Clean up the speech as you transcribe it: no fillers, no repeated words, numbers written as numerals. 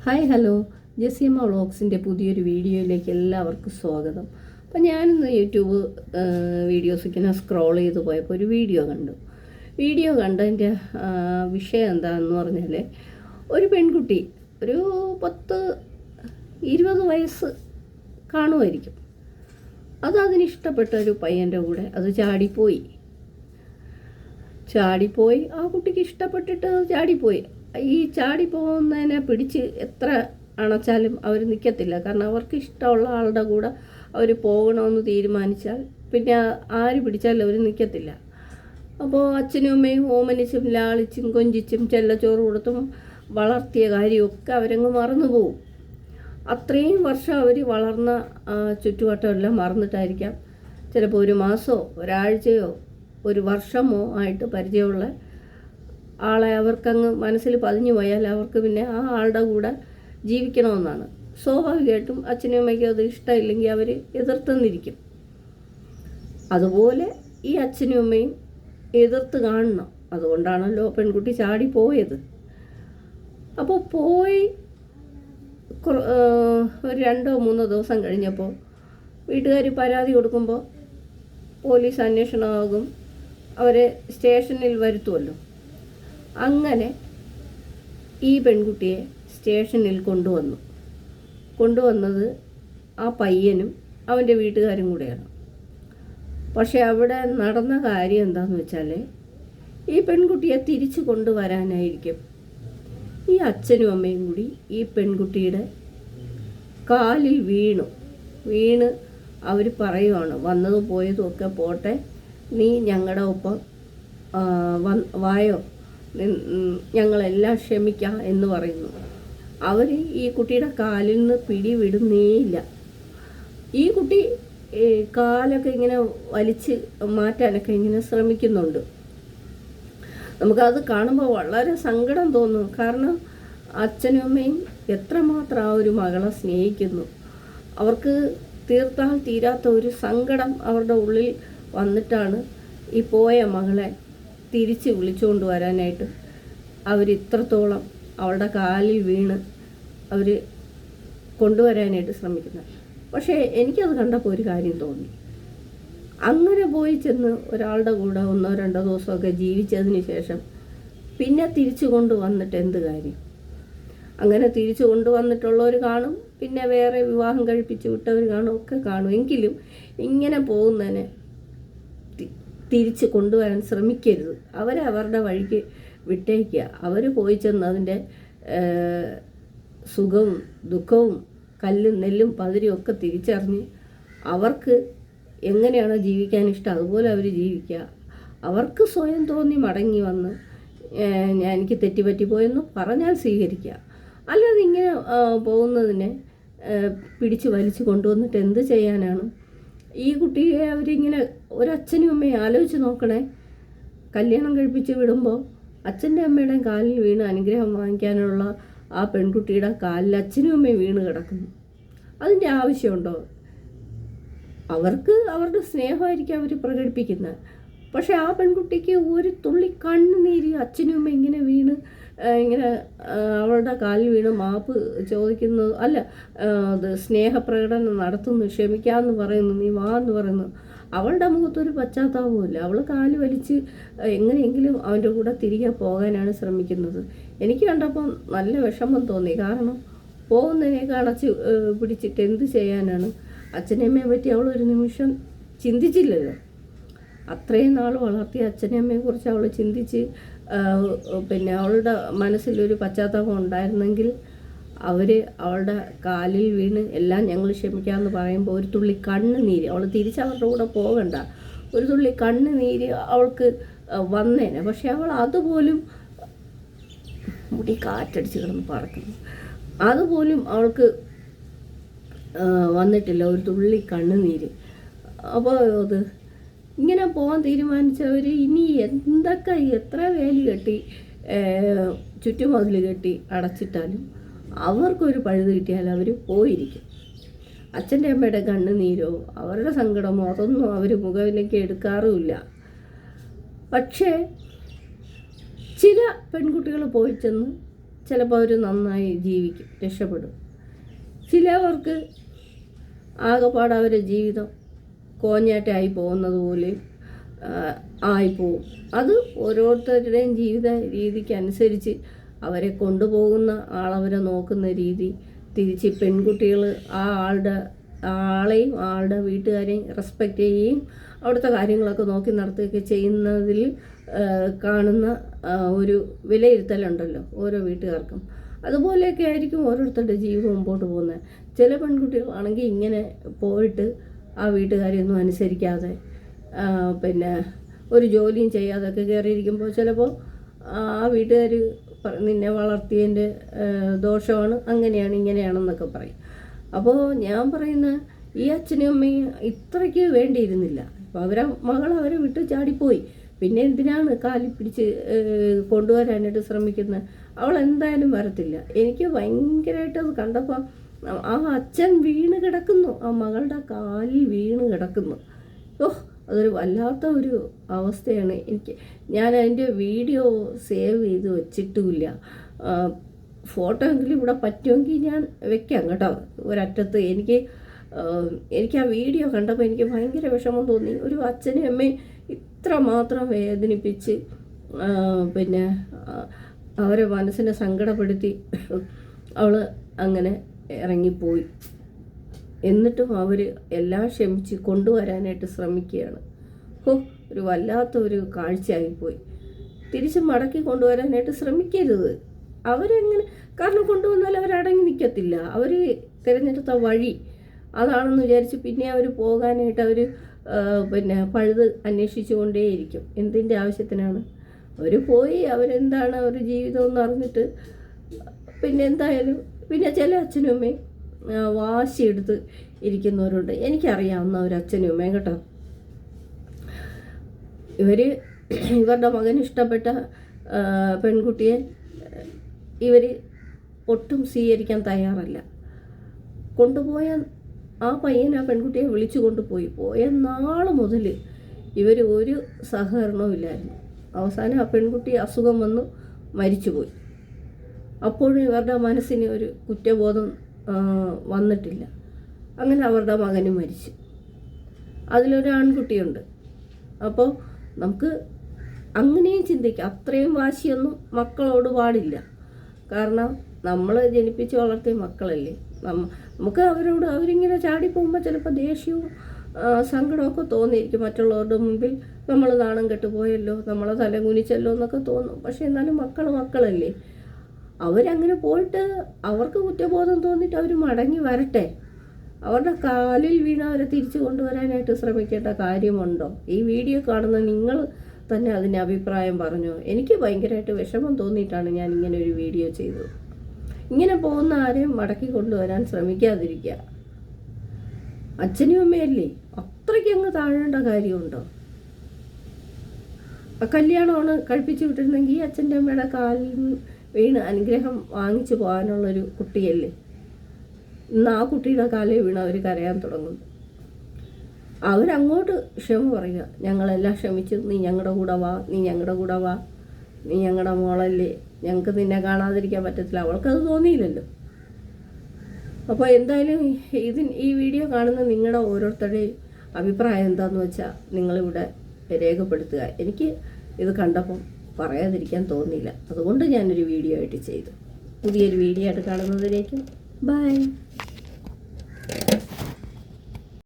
Hi hello ജെസിയമ്മ വ്ളോഗ്സിൻ്റെ പുതിയൊരു വീഡിയോയിലേക്ക് എല്ലാവർക്കും സ്വാഗതം. അപ്പം ഞാനിന്ന് യൂട്യൂബ് വീഡിയോസ് ഇങ്ങനെ സ്ക്രോൾ ചെയ്ത് പോയപ്പോൾ ഒരു വീഡിയോ കണ്ടതിൻ്റെ വിഷയം എന്താണെന്ന് പറഞ്ഞാൽ ഒരു പെൺകുട്ടി ഒരു 10-20 വയസ്സ് കാണുമായിരിക്കും. അതിനിഷ്ടപ്പെട്ട ഒരു പയ്യൻ്റെ കൂടെ അത് ചാടിപ്പോയി. ആ കുട്ടിക്ക് ഇഷ്ടപ്പെട്ടിട്ട് ചാടിപ്പോയി. ഈ ചാടിപ്പോകുന്നതിനെ പിടിച്ച് എത്ര അണച്ചാലും അവർ നിൽക്കത്തില്ല. കാരണം അവർക്ക് ഇഷ്ടമുള്ള ആളുടെ കൂടെ അവർ പോകണമെന്ന് തീരുമാനിച്ചാൽ പിന്നെ ആര് പിടിച്ചാലും അവർ നിൽക്കത്തില്ല. അപ്പോൾ അച്ഛനും അമ്മയും ഓമനിച്ചും ലാളിച്ചും കൊഞ്ചിച്ചും ചെല്ലച്ചോറ് കൊടുത്തും വളർത്തിയ കാര്യമൊക്കെ അവരങ്ങ് മറന്നു പോവും. അത്രയും വർഷം അവർ വളർന്ന ചുറ്റുവട്ടമെല്ലാം മറന്നിട്ടായിരിക്കാം ചിലപ്പോൾ ഒരു മാസമോ ഒരാഴ്ചയോ ഒരു വർഷമോ ആയിട്ട് പരിചയമുള്ള ആളെ അവർക്കങ്ങ് മനസ്സിൽ പതിഞ്ഞു പോയാൽ അവർക്ക് പിന്നെ ആ ആളുടെ കൂടെ ജീവിക്കണമെന്നാണ്. സ്വാഭാവികമായിട്ടും അച്ഛനും അമ്മയ്ക്കും അത് ഇഷ്ടമില്ലെങ്കിൽ അവർ എതിർത്തുന്നിരിക്കും. അതുപോലെ ഈ അച്ഛനും അമ്മയും എതിർത്ത് കാണണം. അതുകൊണ്ടാണല്ലോ പെൺകുട്ടി ചാടിപ്പോയത്. അപ്പോൾ പോയി ഒരു 2-3 ദിവസം കഴിഞ്ഞപ്പോൾ വീട്ടുകാർ പരാതി കൊടുക്കുമ്പോൾ പോലീസ് അന്വേഷണമാകും, അവരെ സ്റ്റേഷനിൽ വരുത്തുമല്ലോ. അങ്ങനെ ഈ പെൺകുട്ടിയെ സ്റ്റേഷനിൽ കൊണ്ടുവന്നത് ആ പയ്യനും അവൻ്റെ വീട്ടുകാരും കൂടെയാണ്. പക്ഷെ അവിടെ നടന്ന കാര്യം എന്താണെന്ന് വെച്ചാൽ ഈ പെൺകുട്ടിയെ തിരിച്ചു കൊണ്ടുവരാനായിരിക്കും ഈ അച്ഛനും അമ്മയും കൂടി ഈ പെൺകുട്ടിയുടെ കാലിൽ വീണ് അവർ പറയുവാണ്, വന്നതും പോയതും ഒക്കെ പോട്ടെ, നീ ഞങ്ങളുടെ ഒപ്പം വായോ, ഞങ്ങളെല്ലാം ക്ഷമിക്കാം എന്ന് പറയുന്നു. അവർ ഈ കുട്ടിയുടെ കാലിൽ നിന്ന് പിടിവിടുന്നേയില്ല. ഈ കുട്ടി കാലൊക്കെ ഇങ്ങനെ വലിച്ച് മാറ്റാനൊക്കെ ഇങ്ങനെ ശ്രമിക്കുന്നുണ്ട്. നമുക്കത് കാണുമ്പോൾ വളരെ സങ്കടം തോന്നും. കാരണം അച്ഛനും അമ്മയും എത്രമാത്രം ആ ഒരു മകളെ സ്നേഹിക്കുന്നു. അവർക്ക് തീർത്താൽ തീരാത്ത ഒരു സങ്കടം അവരുടെ ഉള്ളിൽ വന്നിട്ടാണ് ഈ പോയ മകളെ തിരിച്ച് വിളിച്ചുകൊണ്ട് വരാനായിട്ട് അവരിത്രത്തോളം അവളുടെ കാലിൽ വീണ് അവർ കൊണ്ടുവരാനായിട്ട് ശ്രമിക്കുന്നത്. പക്ഷേ എനിക്കത് കണ്ടപ്പോൾ ഒരു കാര്യം തോന്നി. അങ്ങനെ പോയി ചെന്ന് ഒരാളുടെ കൂടെ 1-2 ദിവസമൊക്കെ ജീവിച്ചതിന് ശേഷം പിന്നെ തിരിച്ചു കൊണ്ടുവന്നിട്ട് എന്ത് കാര്യം? അങ്ങനെ തിരിച്ചു കൊണ്ടുവന്നിട്ടുള്ളവർ കാണും, പിന്നെ വേറെ വിവാഹം കഴിപ്പിച്ച് വിട്ടവർ കാണും, ഒക്കെ കാണും. എങ്കിലും ഇങ്ങനെ പോകുന്നതിനെ തിരിച്ച് കൊണ്ടുവരാൻ ശ്രമിക്കരുത്. അവരെ അവരുടെ വഴിക്ക് വിട്ടേക്കുക. അവർ പോയി ചെന്ന് അതിൻ്റെ സുഖവും ദുഃഖവും കല്ലും നെല്ലും പതിരും ഒക്കെ തിരിച്ചറിഞ്ഞ് അവർക്ക് എങ്ങനെയാണോ ജീവിക്കാൻ ഇഷ്ടം അതുപോലെ അവർ ജീവിക്കുക. അവർക്ക് സ്വയം തോന്നി മടങ്ങി വന്ന് എനിക്ക് തെറ്റുപറ്റിപ്പോയെന്ന് പറഞ്ഞാൽ സ്വീകരിക്കുക. അല്ലാതെ ഇങ്ങനെ പോകുന്നതിനെ പിടിച്ച് വലിച്ചു കൊണ്ടുവന്നിട്ട് എന്ത് ചെയ്യാനാണ്? ഈ കുട്ടിയെ അവരിങ്ങനെ ഒരച്ഛനും അമ്മയും ആലോചിച്ച് നോക്കണേ. കല്യാണം കഴിപ്പിച്ച് വിടുമ്പോൾ അച്ഛൻ്റെ അമ്മയുടെയും കാലിൽ വീണ് അനുഗ്രഹം വാങ്ങിക്കാനുള്ള ആ പെൺകുട്ടിയുടെ കാലിൽ അച്ഛനും അമ്മയും വീണ് കിടക്കുന്നു. അതിൻ്റെ ആവശ്യമുണ്ടോ? അവർക്ക് അവരുടെ സ്നേഹമായിരിക്കും അവർ പ്രകടിപ്പിക്കുന്നത്. പക്ഷെ ആ പെൺകുട്ടിക്ക് ഒരു തുള്ളി കണ്ണുനീര് അച്ഛനും അമ്മ ഇങ്ങനെ വീണ് ഇങ്ങനെ അവളുടെ കാലിൽ വീണ് മാപ്പ് ചോദിക്കുന്നു, അല്ല അത് സ്നേഹപ്രകടനം നടത്തുന്നു, ക്ഷമിക്കാമെന്ന് പറയുന്നു, നീ വാ എന്ന് പറയുന്നു. അവളുടെ മുഖത്തൊരു പശ്ചാത്താപവുമില്ല. അവൾ കാല് വലിച്ച് എങ്ങനെയെങ്കിലും അവൻ്റെ കൂടെ തിരികെ പോകാനാണ് ശ്രമിക്കുന്നത്. എനിക്ക് കണ്ടപ്പോൾ നല്ല വിഷമം തോന്നി. കാരണം പോകുന്നതിനേക്ക് അടച്ച് പിടിച്ചിട്ട് എന്ത് ചെയ്യാനാണ്? അച്ഛനമ്മയെ പറ്റി അവളൊരു നിമിഷം ചിന്തിച്ചില്ലല്ലോ. അത്രയും നാൾ വളർത്തിയ അച്ഛനമ്മയെക്കുറിച്ച് അവൾ ചിന്തിച്ച് പിന്നെ അവളുടെ മനസ്സിലൊരു പശ്ചാത്താപം ഉണ്ടായിരുന്നെങ്കിൽ അവളുടെ കാലിൽ വീണ് എല്ലാം ഞങ്ങൾ ക്ഷമിക്കാമെന്ന് പറയുമ്പോൾ ഒരു തുള്ളി കണ്ണുനീര്, അവൾ തിരിച്ചവരുടെ കൂടെ പോകണ്ട, ഒരു തുള്ളി കണ്ണുനീര് അവൾക്ക് വന്നേനെ. പക്ഷെ അവൾ അതുപോലും മുടി കാറ്റടിച്ച് കിടന്ന് പറക്കുന്നു, അതുപോലും അവൾക്ക് വന്നിട്ടില്ല, ഒരു തുള്ളി കണ്ണുനീര്. അപ്പോൾ അത് ഇങ്ങനെ പോകാൻ തീരുമാനിച്ചവർ ഇനി എത്ര വേലി കെട്ടി ചുറ്റുമതിൽ കെട്ടി അടച്ചിട്ടാലും അവർക്കൊരു പഴുത് കിട്ടിയാൽ അവർ പോയിരിക്കും. അച്ഛൻ്റെ അമ്മയുടെ കണ്ണുനീരോ അവരുടെ സങ്കടമോ അതൊന്നും അവർ മുഖവിലേക്ക് എടുക്കാറുമില്ല. പക്ഷേ ചില പെൺകുട്ടികൾ പോയി ചെന്ന് ചിലപ്പോൾ അവർ നന്നായി ജീവിക്കും, രക്ഷപ്പെടും. ചിലവർക്ക് ആകെപ്പാട് അവരുടെ ജീവിതം കോഞ്ഞാറ്റായി പോകുന്നത് പോലെ ആയിപ്പോവും. അത് ഓരോരുത്തരുടെയും ജീവിത രീതിക്കനുസരിച്ച് അവരെ കൊണ്ടുപോകുന്ന ആളവരെ നോക്കുന്ന രീതി, തിരിച്ച് പെൺകുട്ടികൾ ആളെയും ആളുടെ വീട്ടുകാരെയും റെസ്പെക്റ്റ് ചെയ്യുകയും അവിടുത്തെ കാര്യങ്ങളൊക്കെ നോക്കി നടത്തുകയൊക്കെ ചെയ്യുന്നതിൽ കാണുന്ന ഒരു വിലയിരുത്തലുണ്ടല്ലോ ഓരോ വീട്ടുകാർക്കും. അതുപോലെയൊക്കെ ആയിരിക്കും ഓരോരുത്തരുടെ ജീവിതം മുമ്പോട്ട് പോകുന്നത്. ചില പെൺകുട്ടികളാണെങ്കിൽ ഇങ്ങനെ പോയിട്ട് ആ വീട്ടുകാരെയൊന്നും അനുസരിക്കാതെ പിന്നെ ഒരു ജോലിയും ചെയ്യാതൊക്കെ കയറിയിരിക്കുമ്പോൾ ചിലപ്പോൾ ആ വീട്ടുകാർ നിന്നെ വളർത്തിയതിൻ്റെ ദോഷമാണ്, അങ്ങനെയാണ് ഇങ്ങനെയാണെന്നൊക്കെ പറയും. അപ്പോൾ ഞാൻ പറയുന്ന ഈ അച്ഛനും അമ്മയും ഇത്രയ്ക്ക് വേണ്ടിയിരുന്നില്ല. അപ്പോൾ അവരെ വിട്ട് ചാടിപ്പോയി. പിന്നെ എന്തിനാണ് കാലിൽ പിടിച്ച് കൊണ്ടുവരാനായിട്ട് ശ്രമിക്കുന്നത്? അവൾ എന്തായാലും വരത്തില്ല. എനിക്ക് ഭയങ്കരമായിട്ട് അത് കണ്ടപ്പോൾ ആ അച്ഛൻ വീണ് കിടക്കുന്നു, ആ മകളുടെ കാലിൽ വീണ് കിടക്കുന്നു. അതൊരു വല്ലാത്ത ഒരു അവസ്ഥയാണ്. ഞാൻ അതിൻ്റെ വീഡിയോ സേവ് ചെയ്ത് വെച്ചിട്ടുമില്ല. ഫോട്ടോ എങ്കിലും ഇവിടെ പറ്റുമെങ്കിൽ ഞാൻ വെക്കാം കേട്ടോ ഒരറ്റത്ത്. എനിക്ക് ആ വീഡിയോ കണ്ടപ്പോൾ എനിക്ക് ഭയങ്കര വിഷമം തോന്നി. ഒരു അച്ഛനും അമ്മയും ഇത്ര മാത്രം വേദനിപ്പിച്ച് പിന്നെ അവരെ മനസ്സിനെ സങ്കടപ്പെടുത്തി അവൾ അങ്ങനെ ഇറങ്ങിപ്പോയി. എന്നിട്ടും അവർ എല്ലാം ക്ഷമിച്ച് കൊണ്ടുവരാനായിട്ട് ശ്രമിക്കുകയാണ്. ഒരു വല്ലാത്ത ഒരു കാഴ്ചയായിപ്പോയി. തിരിച്ച് മടക്കി കൊണ്ടുവരാനായിട്ട് ശ്രമിക്കരുത്. അവരെങ്ങനെ, കാരണം കൊണ്ടുവന്നാൽ അവരടങ്ങി നിൽക്കത്തില്ല. അവർ തിരഞ്ഞെടുത്ത വഴി അതാണെന്ന് വിചാരിച്ച് പിന്നെ അവർ പോകാനായിട്ട് അവർ പിന്നെ പഴുത് അന്വേഷിച്ചു കൊണ്ടേയിരിക്കും. എന്തിൻ്റെ ആവശ്യത്തിനാണ്? അവർ പോയി അവരെന്താണ് അവരുടെ ജീവിതം എന്ന് അറിഞ്ഞിട്ട് പിന്നെ എന്തായാലും പിന്നെ ചില അച്ഛനും അമ്മയും വാശിയെടുത്ത് ഇരിക്കുന്നവരുണ്ട്. എനിക്കറിയാവുന്ന ഒരു അച്ഛനും അമ്മയും കേട്ടോ. ഇവരുടെ മകന് ഇഷ്ടപ്പെട്ട പെൺകുട്ടിയെ ഇവർ ഒട്ടും സ്വീകരിക്കാൻ തയ്യാറല്ല. കൊണ്ടുപോയ ആ പയ്യൻ ആ പെൺകുട്ടിയെ വിളിച്ചു പോയ നാൾ മുതൽ ഇവർ ഒരു സഹകരണവും ഇല്ലായിരുന്നു. അവസാനം ആ പെൺകുട്ടി അസുഖം വന്നു മരിച്ചുപോയി. അപ്പോഴും ഇവരുടെ മനസ്സിന് ഒരു കുറ്റബോധം വന്നിട്ടില്ല. അങ്ങനെ അവരുടെ മകനും മരിച്ചു. അതിലൊരു ആൺകുട്ടിയുണ്ട്. അപ്പോൾ നമുക്ക് അങ്ങനെയും ചിന്തിക്കാം. അത്രയും വാശിയൊന്നും മക്കളോട് പാടില്ല. കാരണം നമ്മൾ ജനിപ്പിച്ച് വളർത്തിയ മക്കളല്ലേ. നമുക്ക് അവരിങ്ങനെ ചാടിപ്പോകുമ്പോൾ ചിലപ്പോൾ ദേഷ്യവും സങ്കടമൊക്കെ തോന്നിയിരിക്കും. മറ്റുള്ളവരുടെ മുമ്പിൽ നമ്മൾ നാണം കെട്ടുപോയല്ലോ, നമ്മളെ തല കുനിച്ചല്ലോ എന്നൊക്കെ തോന്നും. പക്ഷേ എന്നാലും മക്കളല്ലേ. അവരങ്ങനെ പോയിട്ട് അവർക്ക് കുറ്റബോധം തോന്നിയിട്ട് അവർ മടങ്ങി വരട്ടെ. അവരുടെ കാലിൽ വീണ അവരെ തിരിച്ചു കൊണ്ടുവരാനായിട്ട് ശ്രമിക്കേണ്ട കാര്യമുണ്ടോ? ഈ വീഡിയോ കാണുന്ന നിങ്ങൾ തന്നെ അതിൻ്റെ അഭിപ്രായം പറഞ്ഞോ. എനിക്ക് ഭയങ്കരമായിട്ട് വിഷമം തോന്നിയിട്ടാണ് ഞാൻ ഇങ്ങനെ ഒരു വീഡിയോ ചെയ്തത്. ഇങ്ങനെ പോകുന്ന ആരെയും മടക്കി കൊണ്ടുവരാൻ ശ്രമിക്കാതിരിക്കുക. അച്ഛനും അമ്മയല്ലേ, അത്രയ്ക്ക് അങ്ങ് താഴേണ്ട കാര്യമുണ്ടോ? കല്യാണമാണ് കഴിപ്പിച്ച് വിട്ടിരുന്നെങ്കിൽ ഈ അച്ഛൻ്റെ അമ്മയുടെ കാലിൽ വീണ് അനുഗ്രഹം വാങ്ങിച്ചു പോകാനുള്ളൊരു കുട്ടിയല്ലേ. ഇന്ന് ആ കുട്ടിയുടെ കാലിൽ വീണ് അവർ കരയാൻ തുടങ്ങുന്നു. അവരങ്ങോട്ട് ക്ഷമ പറയുക, ഞങ്ങളെല്ലാം ക്ഷമിച്ചു, നീ ഞങ്ങളുടെ കൂടെ വാ, നീ ഞങ്ങളുടെ മോളല്ലേ, ഞങ്ങൾക്ക് നിന്നെ കാണാതിരിക്കാൻ പറ്റത്തില്ല. അവൾക്കത് തോന്നിയില്ലല്ലോ. അപ്പോൾ എന്തായാലും ഈ വീഡിയോ കാണുന്ന നിങ്ങളുടെ ഓരോരുത്തരുടെയും അഭിപ്രായം എന്താണെന്ന് വെച്ചാൽ നിങ്ങളിവിടെ രേഖപ്പെടുത്തുക. എനിക്ക് ഇത് കണ്ടപ്പം പറയാതിരിക്കാൻ തോന്നിയില്ല, അതുകൊണ്ട് ഞാനൊരു വീഡിയോ ആയിട്ട് ചെയ്തു. പുതിയൊരു വീഡിയോ ആയിട്ട് കാണുന്നതിലേക്കും ബൈ.